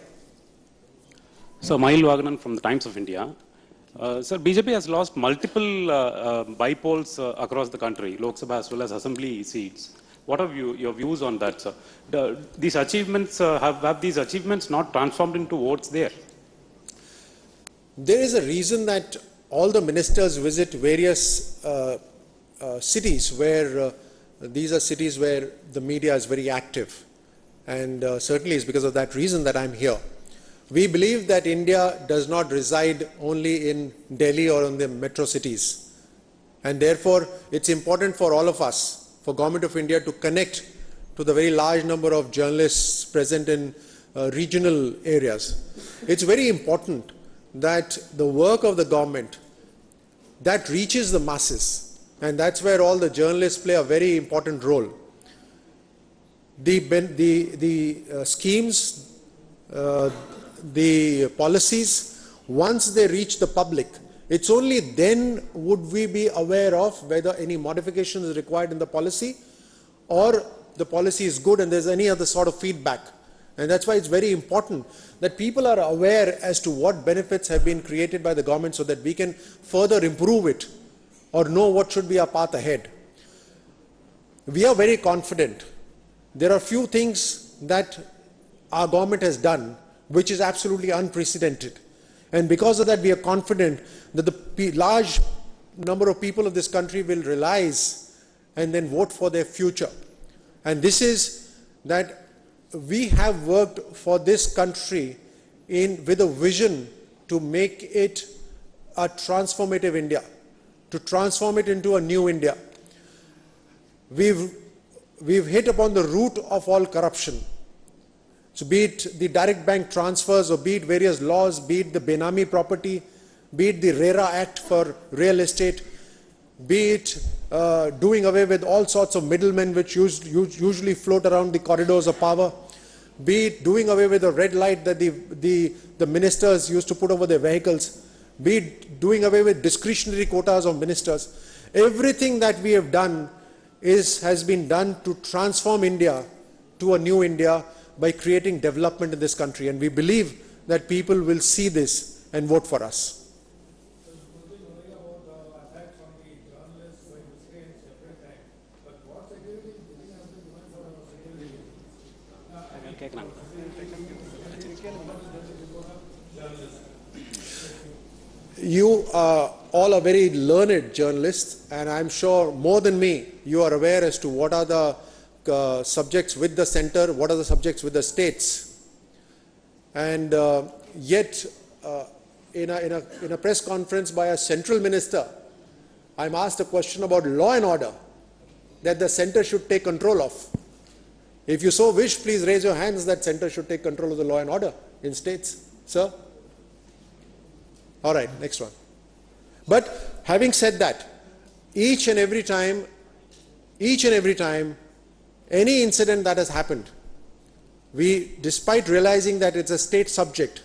So, Mahil Vaganan from the Times of India. Sir, BJP has lost multiple bypolls across the country, Lok Sabha as well as Assembly seats. What are your views on that, sir? These achievements, have these achievements not transformed into votes there? There is a reason that all the ministers visit various cities where these are cities where the media is very active. And certainly it's because of that reason that I'm here. We believe that India does not reside only in Delhi or in the metro cities. And therefore, it's important for all of us, for Government of India, to connect to the very large number of journalists present in regional areas. It's very important that the work of the government that reaches the masses, and that's where all the journalists play a very important role. The schemes, the policies, once they reach the public, it's only then would we be aware of whether any modification is required in the policy or the policy is good and there's any other sort of feedback. And that's why it's very important that people are aware as to what benefits have been created by the government so that we can further improve it or know what should be our path ahead. We are very confident. There are few things that our government has done which is absolutely unprecedented. And because of that, we are confident that the large number of people of this country will realize and then vote for their future. And this is that we have worked for this country with a vision to make it a transformative India, to transform it into a new India. We've hit upon the root of all corruption. So be it the direct bank transfers, or be it various laws, be it the Benami property, be it the RERA Act for real estate, be it doing away with all sorts of middlemen which usually float around the corridors of power, be it doing away with the red light that the ministers used to put over their vehicles, be it doing away with discretionary quotas of ministers. Everything that we have done has been done to transform India to a new India by creating development in this country. And we believe that people will see this and vote for us. You all are very learned journalists, and I'm sure more than me, you are aware as to what are the subjects with the center, what are the subjects with the states. And yet, in a press conference by a central minister, I'm asked a question about law and order that the center should take control of. If you so wish, please raise your hands that center should take control of the law and order in states. Sir? All right, next one. But having said that, each and every time, any incident that has happened, despite realizing that it's a state subject,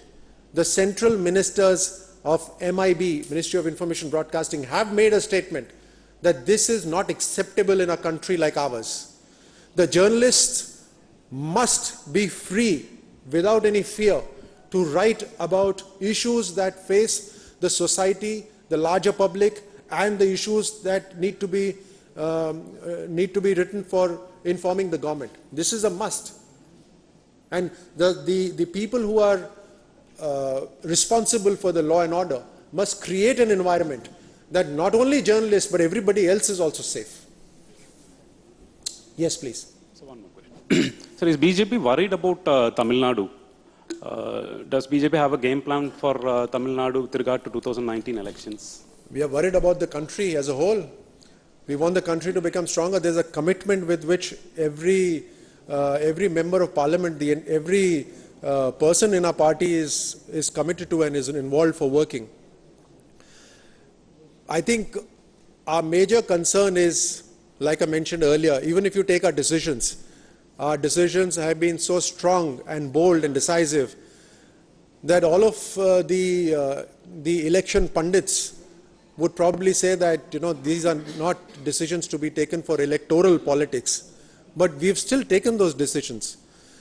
the central ministers of MIB, Ministry of Information Broadcasting, have made a statement that this is not acceptable in a country like ours. The journalists must be free, without any fear, to write about issues that face the society, the larger public, and the issues that need to be written for informing the government. This is a must. And the people who are responsible for the law and order must create an environment that not only journalists but everybody else is also safe. Yes, please. So one more question. Sir, is BJP worried about Tamil Nadu? Does BJP have a game plan for Tamil Nadu with regard to 2019 elections? We are worried about the country as a whole. We want the country to become stronger. There's a commitment with which every member of parliament, every person in our party is committed to and is involved for working. I think our major concern is, like I mentioned earlier, even if you take our decisions have been so strong and bold and decisive that all of the election pundits would probably say that, these are not decisions to be taken for electoral politics. But we've still taken those decisions.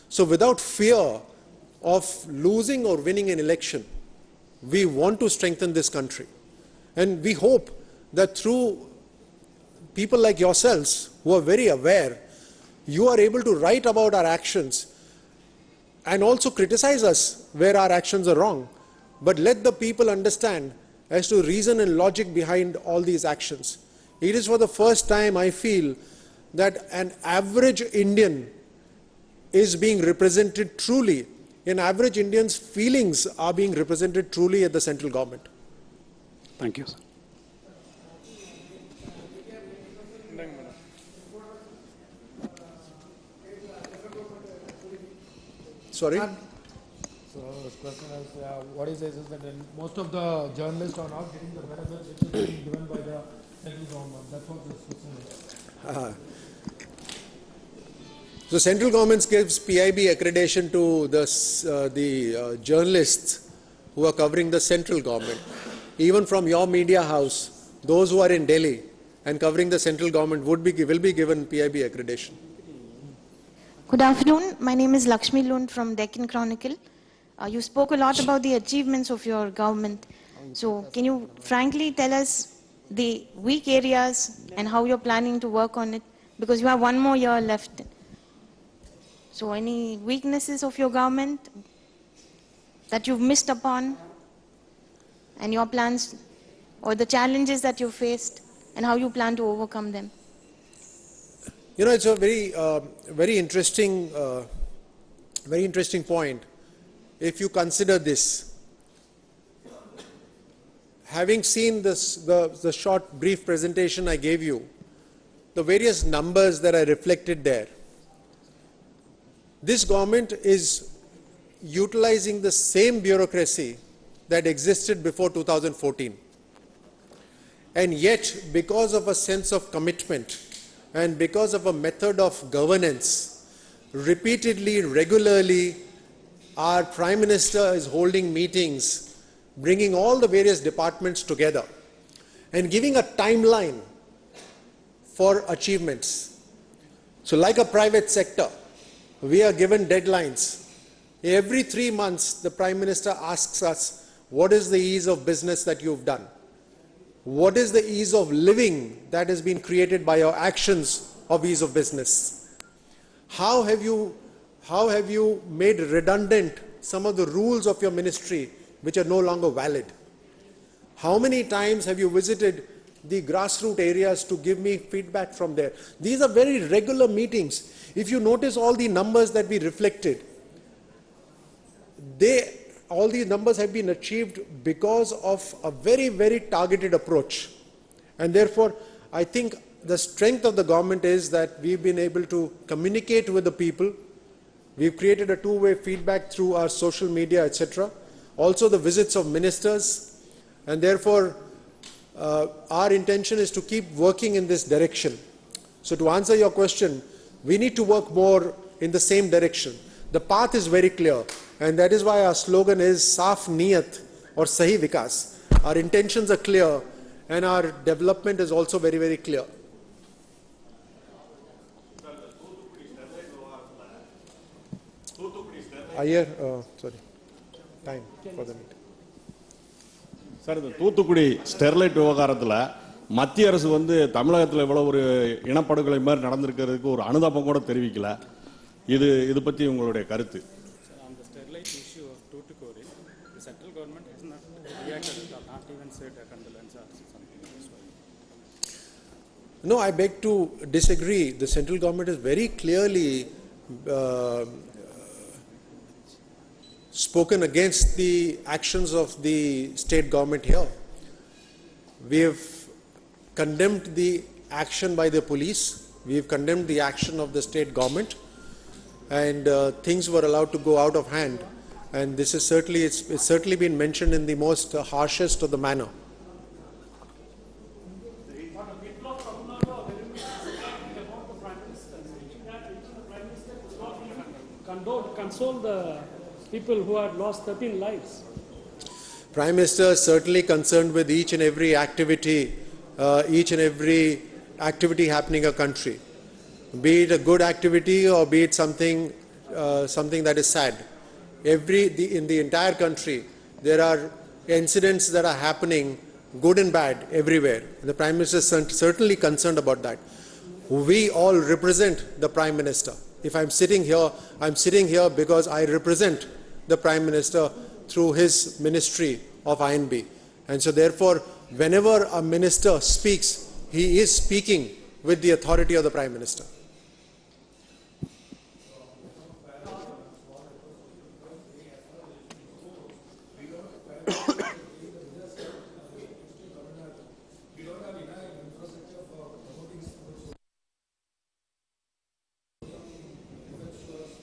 So without fear of losing or winning an election, we want to strengthen this country. And we hope that through people like yourselves who are very aware, you are able to write about our actions and also criticize us where our actions are wrong. but let the people understand as to reason and logic behind all these actions. It is for the first time I feel that an average Indian is being represented truly. An average Indian's feelings are being represented truly at the central government. Thank you, sir. Sorry? So the question is, what he says is that most of the journalists are not getting the benefits which is being given by the central government. That's what this question is. So central government gives PIB accreditation to the journalists who are covering the central government. Even from your media house, those who are in Delhi and covering the central government will be given PIB accreditation. Good afternoon. My name is Lakshmi Lund from Deccan Chronicle. You spoke a lot about the achievements of your government. So can you frankly tell us the weak areas and how you're planning to work on it? Because you have one more year left. So any weaknesses of your government that you've missed upon and your plans or the challenges that you faced and how you plan to overcome them? You know, it's a very interesting point. If you consider this, having seen this, the short brief presentation I gave you, the various numbers that are reflected there, this government is utilizing the same bureaucracy that existed before 2014. And yet, because of a sense of commitment and because of a method of governance, repeatedly, regularly, our Prime Minister is holding meetings, bringing all the various departments together and giving a timeline for achievements. So like a private sector, we are given deadlines. Every 3 months, the Prime Minister asks us, what is the ease of business that you've done? What is the ease of living that has been created by your actions of ease of business? How have you made redundant some of the rules of your ministry which are no longer valid? How many times have you visited the grassroots areas to give me feedback from there? These are very regular meetings. If you notice all the numbers that we reflected, all these numbers have been achieved because of a very, very targeted approach. And therefore, I think the strength of the government is that we've been able to communicate with the people. We've created a two-way feedback through our social media, etc. Also the visits of ministers. And therefore, our intention is to keep working in this direction. So to answer your question, we need to work more in the same direction. The path is very clear. And that is why our slogan is Saaf Niyat or Sahi Vikas. Our intentions are clear and our development is also very, very clear. Sorry, time for the meeting. Sir, இந்த Thoothukudi Sterlite விவகாரத்தில் மத்திய அரசு வந்து தமிழகத்தில் இவ்வளோ ஒரு இனப்படுகொலை மாதிரி நடந்திருக்கிறதுக்கு ஒரு அனுதாபம் கூட தெரிவிக்கல. இது பற்றி உங்களுடைய கருத்து? On the Sterlite issue of Toothukudi, the central government has not reacted or not even said a condolence or something this way. No, I beg to disagree. The central government is very clearly spoken against the actions of the state government here. We have condemned the action by the police. We have condemned the action of the state government. And things were allowed to go out of hand. And this is certainly, it's certainly been mentioned in the most harshest of the manner. Console the people who had lost 13 lives. Prime Minister is certainly concerned with each and every activity happening in a country. Be it a good activity or be it something that is sad. In the entire country, there are incidents that are happening, good and bad, everywhere. The Prime Minister is certainly concerned about that. We all represent the Prime Minister. If I'm sitting here because I represent the Prime Minister through his ministry of INB. And so therefore, whenever a minister speaks, he is speaking with the authority of the Prime Minister.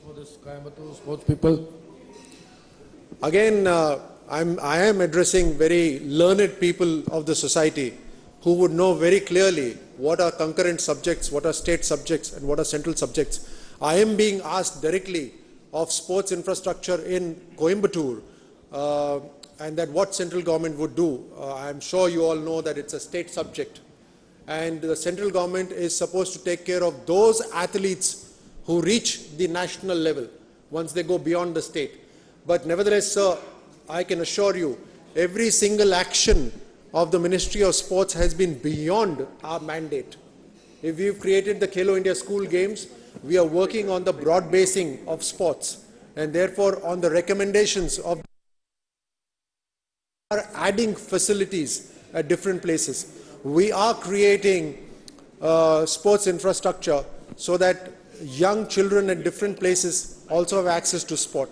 For this Coimbatore sports people? Again, I am addressing very learned people of the society who would know very clearly what are concurrent subjects, what are state subjects, and what are central subjects. I am being asked directly of sports infrastructure in Coimbatore and that what central government would do. I am sure you all know that it's a state subject. And the central government is supposed to take care of those athletes who reach the national level once they go beyond the state. But nevertheless, sir, I can assure you, every single action of the Ministry of Sports has been beyond our mandate. If we've created the Khelo India School Games, we are working on the broad basing of sports, and therefore on the recommendations of are adding facilities at different places. We are creating sports infrastructure so that young children at different places also have access to sport.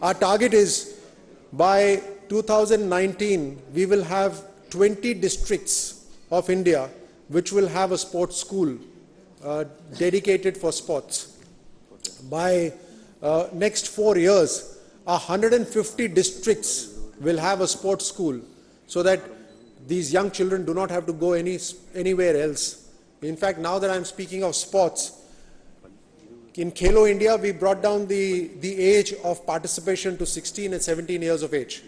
Our target is by 2019, we will have 20 districts of India which will have a sports school dedicated for sports. By next 4 years, 150 districts will have a sports school so that these young children do not have to go anywhere else. In fact, now that I'm speaking of sports, in Khelo India, we brought down the age of participation to 16 and 17 years of age.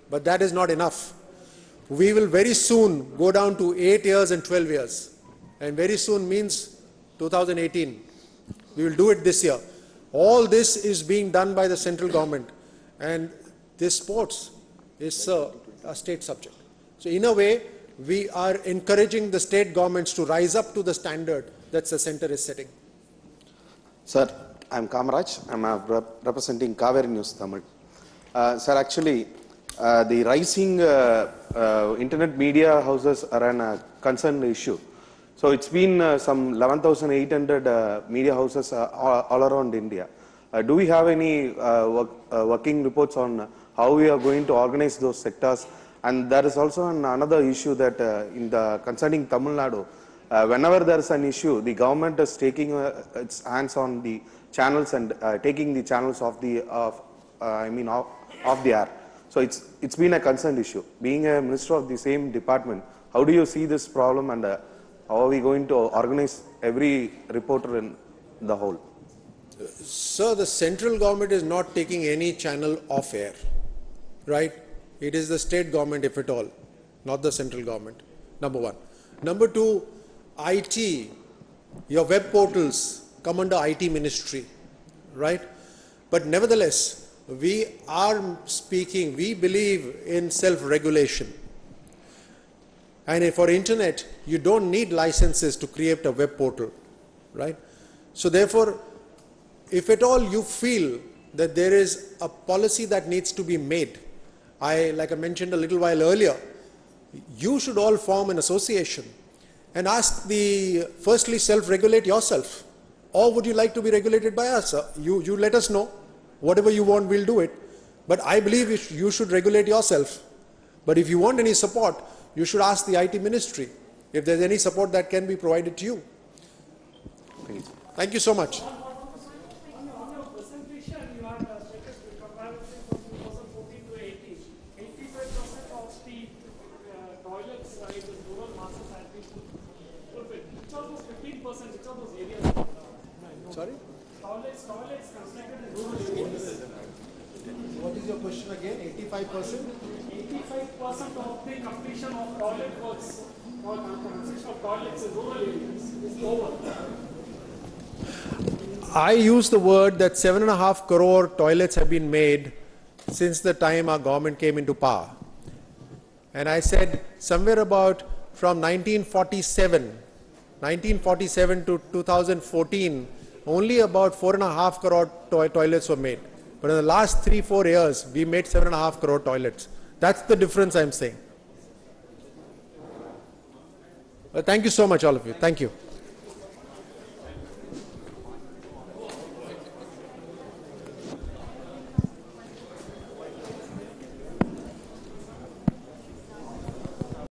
But that is not enough. We will very soon go down to 8 years and 12 years. And very soon means 2018. We will do it this year. All this is being done by the central government. And this sports is a state subject. So in a way, we are encouraging the state governments to rise up to the standard that the center is setting. Sir, I am Col.Rajyavardhan. I am representing Kaveri News Tamil. Sir, actually, the rising internet media houses are a concerned issue. So it's been some 11,800 media houses all around India. Do we have any working reports on how we are going to organize those sectors? And there is also another issue that in the concerning Tamil Nadu, whenever there is an issue, the government is taking its hands on the channels and taking the channels off the air. So it's been a concerned issue. Being a minister of the same department, how do you see this problem, and how are we going to organize every reporter in the whole? Sir, the central government is not taking any channel off air, right? It is the state government, if at all, not the central government, number one. Number two, IT, your web portals come under IT ministry, right? But nevertheless, we are speaking, we believe in self-regulation. And for internet, you don't need licenses to create a web portal, right? So therefore, if at all you feel that there is a policy that needs to be made, like I mentioned a little while earlier, you should all form an association and ask firstly self-regulate yourself. Or would you like to be regulated by us? You let us know. Whatever you want, we'll do it. But I believe you should regulate yourself. But if you want any support, you should ask the IT ministry if there's any support that can be provided to you. Thank you so much. On your presentation, you had stated the comparison from 2014 to 18. 85% of the toilets in the rural masses had been fulfilled. Which of those 15%, which of those areas? Sorry? Toilets constructed in rural areas. What is your question again? 85%? 85% of the completion of toilet works or construction of toilets in rural areas is over. I use the word that 7.5 crore toilets have been made since the time our government came into power. And I said somewhere about from 1947 to 2014, only about 4.5 crore toilets were made. But in the last 3-4 years, we made 7.5 crore toilets. That's the difference I'm saying. Thank you so much, all of you. Thank you.